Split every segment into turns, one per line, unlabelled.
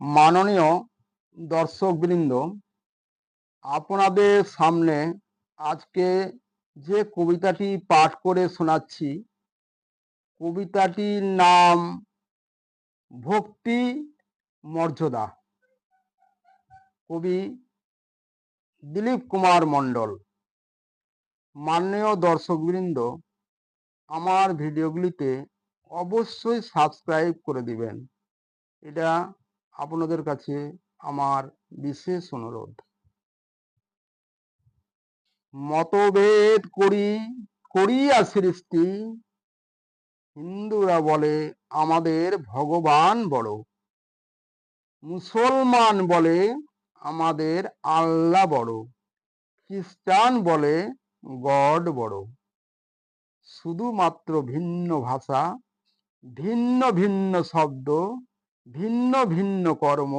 মাননীয় দর্শকবৃন্দ, আপনাদের সামনে আজকে যে কবিতাটি পাঠ করে শোনাচ্ছি, কবিতাটির নাম ভক্তি মর্যাদা। কবি দিলীপ কুমার মণ্ডল। মাননীয় দর্শকবৃন্দ, আমার ভিডিওগুলিতে অবশ্যই সাবস্ক্রাইব করে দিবেন, এটা আপনাদের কাছে আমার বিশেষ অনুরোধ। মতভেদ করিয়া সৃষ্টি, হিন্দুরা বলে আমাদের ভগবান বড়, মুসলমান বলে আমাদের আল্লাহ বড়, খ্রিস্টান বলে গড বড়। শুধুমাত্র ভিন্ন ভাষা, ভিন্ন ভিন্ন শব্দ, ভিন্ন ভিন্ন কর্ম,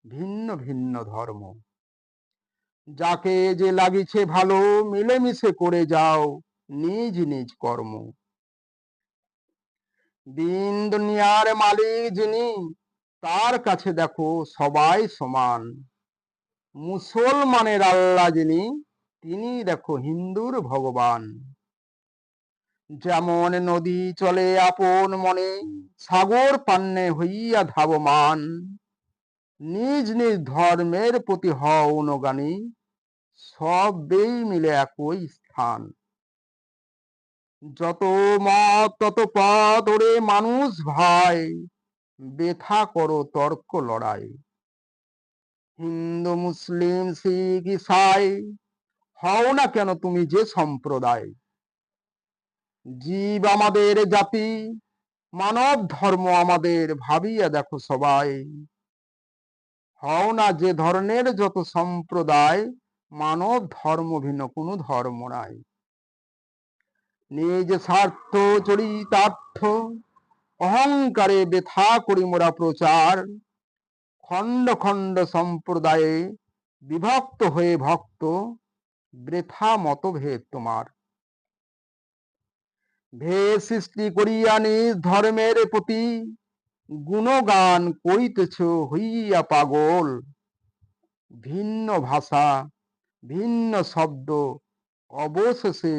ভিন্ন ভিন্ন ধর্ম। যাকে যে লাগিছে ভালো, মিলেমিশে করে যাও নিজ নিজ কর্ম। দিন দুনিয়ার মালিক যিনি, তার কাছে দেখো সবাই সমান। মুসলমানের আল্লাহ যিনি, তিনি দেখো হিন্দুর ভগবান। যেমন নদী চলে আপন মনে, সাগর পান্নে হইয়া ধাবমান। নিজ নিজ ধর্মের প্রতি হও অনুগামী, সবেই মিলে একই স্থান। যত মত তত পথ, ওরে মানুষ ভাই, বেথা করো তর্ক লড়াই। হিন্দু মুসলিম শিখ ইসাই, হও না কেন তুমি যে সম্প্রদায়। জীব আমাদের জাতি, মানব ধর্ম আমাদের, ভাবিয়া দেখো সবাই। হও না যে ধরনের যত সম্প্রদায়, মানব ধর্ম ভিন্ন কোনো ধর্ম নাই। নিজ স্বার্থ চরিতার্থ, অহংকারে বেথা করি মোরা প্রচার। খণ্ড খণ্ড সম্প্রদায়ে বিভক্ত হয়ে ভক্ত, বৃথা মতভেদ তোমার। ভেদ সৃষ্টি করিয়া নিজ ধর্মের প্রতি, গুণগান করিতেছ হইয়া পাগল। ভিন্ন ভাষা, ভিন্ন শব্দ, অবশেষে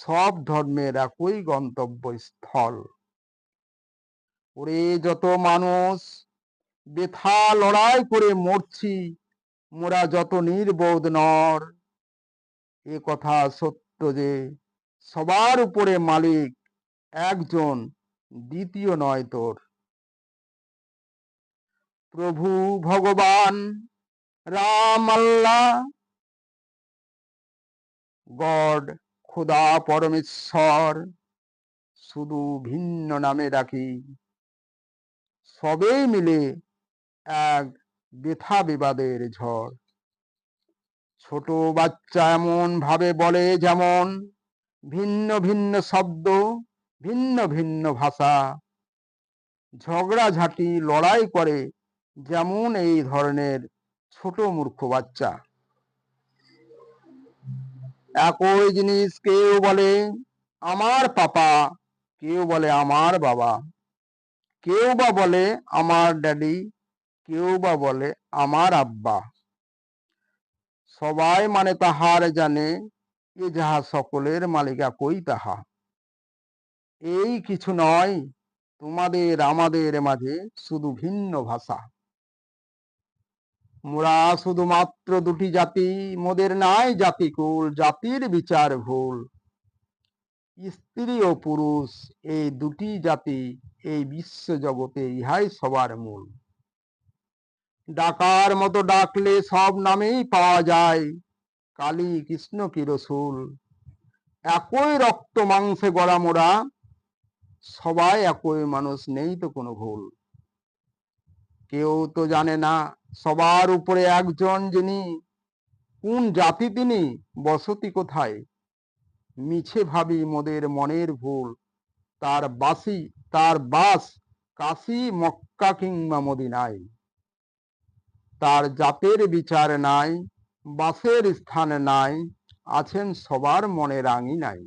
সব ধর্মের একই গন্তব্যস্থল। ওরে যত মানুষ বৃথা লড়াই করে মরছি, মোরা যত নির্বোধ নর। এ কথা সত্য যে সবার উপরে মালিক একজন, দ্বিতীয় নয় তোর। প্রভু ভগবান রাম আল্লাহ, গড খোদা পরমেশ্বর, শুধু ভিন্ন নামে ডাকি। সবেই মিলে এক বৃথা বিবাদের ঝড়। ছোট বাচ্চা এমন ভাবে বলে যেমন, ভিন্ন ভিন্ন শব্দ, ভিন্ন ভিন্ন ভাষা। ঝগড়াঝাটি লড়াই করে যেমন এই ধরনের ছোট মূর্খ বাচ্চা। একই জিনিস কেউ বলে আমার পাপা, কেউ বলে আমার বাবা, কেউ বা বলে আমার ড্যাডি, কেউ বা বলে আমার আব্বা। সবাই মানে তাহার জানে, এ যাহা সকলের মালিক একই তাহা। এই কিছু নয় তোমাদের আমাদের মাঝে, শুধু ভিন্ন ভাষা। মোরা শুধুমাত্র দুটি জাতি, মোদের নাই জাতিকুল, জাতির বিচার ভুল। স্ত্রী ও পুরুষ এই দুটি জাতি, এই বিশ্ব জগতে ইহাই সবার মূল। ডাকার মতো ডাকলে সব নামেই পাওয়া যায়, কালী কৃষ্ণ কি রসুল। একই রক্ত মাংসে গড়া মোরা, সবাই একই মানুষ, নেই তো কোনো ভুল। কেউ তো জানে না সবার উপরে একজন যিনি, কোন জাতি তিনি, বসতি কোথায়। মিছে ভাবি মোদের মনের ভুল, তার বাস কাশী মক্কা কিংবা মদিনায়। তার জাতের বিচার নাই, বাসের স্থান নাই, আছেন সবার মনে রাঙিনাই।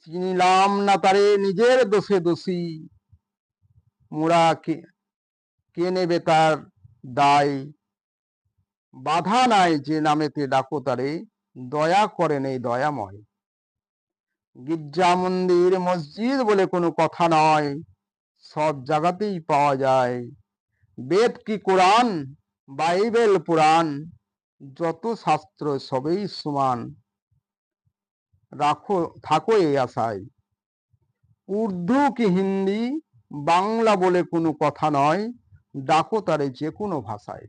চিনিলাম না তারে নিজের দোষে দোষী, মোরা কে নেবে তার দায়, বাধা নাই যে নামেতে ডাকো তারে, দয়া করেন এই দয়াময়। গির্জা মন্দির মসজিদ বলে কোনো কথা নয়, সব জায়গাতেই পাওয়া যায়। বেদ কি কোরআন, বাইবেল পুরাণ, যত শাস্ত্র সবেই সমান। রাখো থাকো এই আশায়। উর্দু কি হিন্দি, বাংলা বলে কোনো কথা নয়, ডাকো তারে যে কোনো ভাষায়।